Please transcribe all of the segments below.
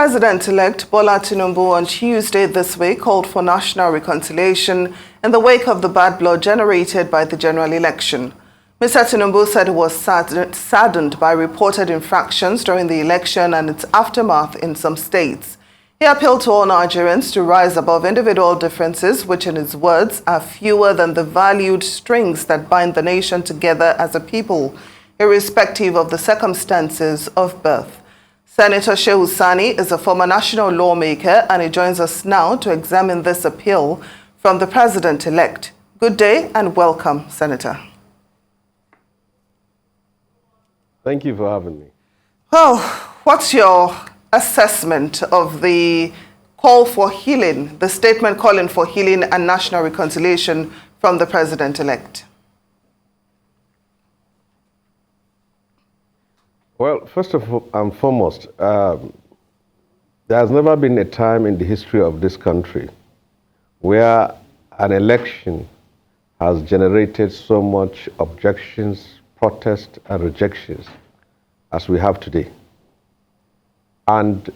President-elect Bola Tinubu on Tuesday this week called for national reconciliation in the wake of the bad blood generated by the general election. Mr. Tinubu said he was saddened by reported infractions during the election and its aftermath in some states. He appealed to all Nigerians to rise above individual differences, which in his words are fewer than the valued strings that bind the nation together as a people, irrespective of the circumstances of birth. Senator Shehu Sani is a former national lawmaker and he joins us now to examine this appeal from the president-elect. Good day and welcome, Senator. Thank you for having me. Well, what's your assessment of the call for healing, the statement calling for healing and national reconciliation from the president-elect? Well, first and foremost, there has never been a time in the history of this country where an election has generated so much objections, protests, and rejections as we have today. And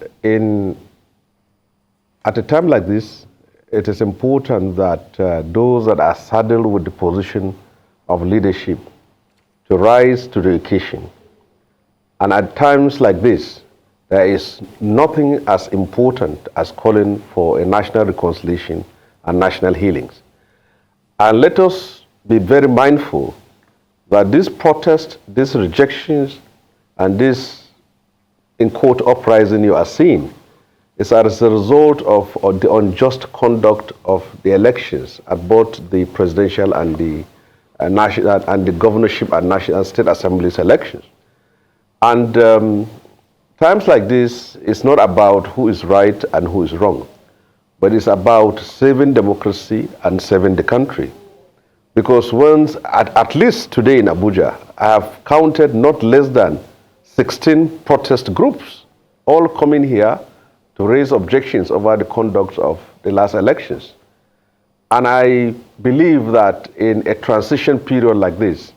at a time like this, it is important that those that are saddled with the position of leadership to rise to the occasion. And at times like this, there is nothing as important as calling for a national reconciliation and national healings. And let us be very mindful that this protest, these rejections, and this in court uprising you are seeing is as a result of the unjust conduct of the elections at both the presidential and the national and the governorship and national state assemblies elections. And times like this, it's not about who is right and who is wrong, but it's about saving democracy and saving the country. Because once, at least today in Abuja, I have counted not less than 16 protest groups, all coming here to raise objections over the conduct of the last elections. And I believe that in a transition period like this,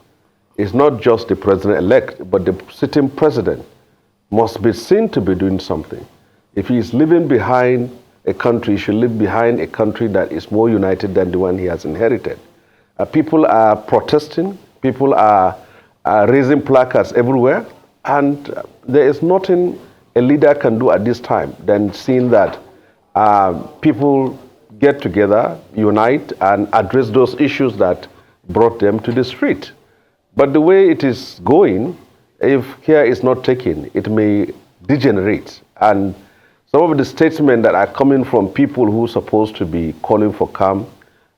it's not just the president-elect, but the sitting president must be seen to be doing something. If he is leaving behind a country, he should leave behind a country that is more united than the one he has inherited. People are protesting, people are raising placards everywhere, and there is nothing a leader can do at this time than seeing that people get together, unite, and address those issues that brought them to the street. But the way it is going, if care is not taken, it may degenerate. And some of the statements that are coming from people who are supposed to be calling for calm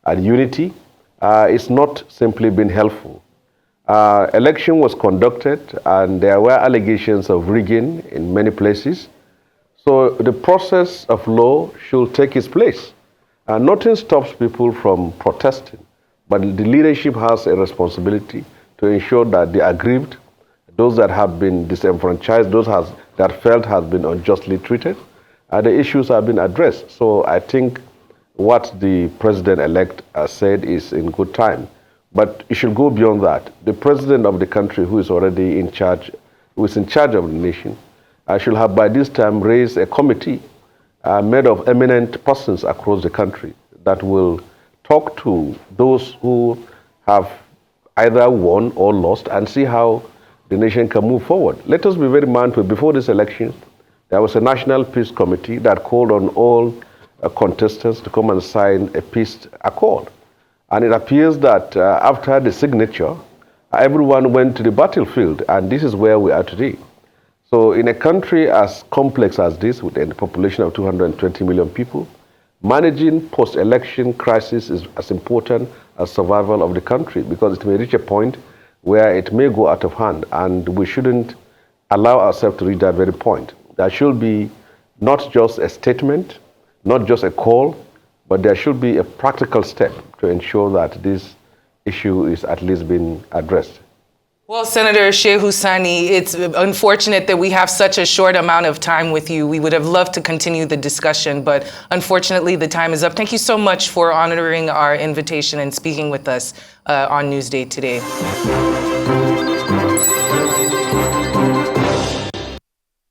and unity, it's not simply been helpful. Election was conducted and there were allegations of rigging in many places. So the process of law should take its place. Nothing stops people from protesting, but the leadership has a responsibility to ensure that the aggrieved, those that have been disenfranchised, those that felt has been unjustly treated, the issues have been addressed. So I think what the president-elect has said is in good time. But it should go beyond that. The president of the country, who is already in charge, who is in charge of the nation, should have by this time raised a committee made of eminent persons across the country that will talk to those who have either won or lost and see how the nation can move forward. Let us be very mindful. Before this election, there was a National Peace Committee that called on all contestants to come and sign a peace accord. And it appears that after the signature, everyone went to the battlefield, and this is where we are today. So in a country as complex as this, with a population of 220 million people, managing post-election crisis is as important as survival of the country, because it may reach a point where it may go out of hand, and we shouldn't allow ourselves to reach that very point. There should be not just a statement, not just a call, but there should be a practical step to ensure that this issue is at least being addressed. Well, Senator Shehu Sani, it's unfortunate that we have such a short amount of time with you. We would have loved to continue the discussion, but unfortunately the time is up. Thank you so much for honoring our invitation and speaking with us on Newsday today.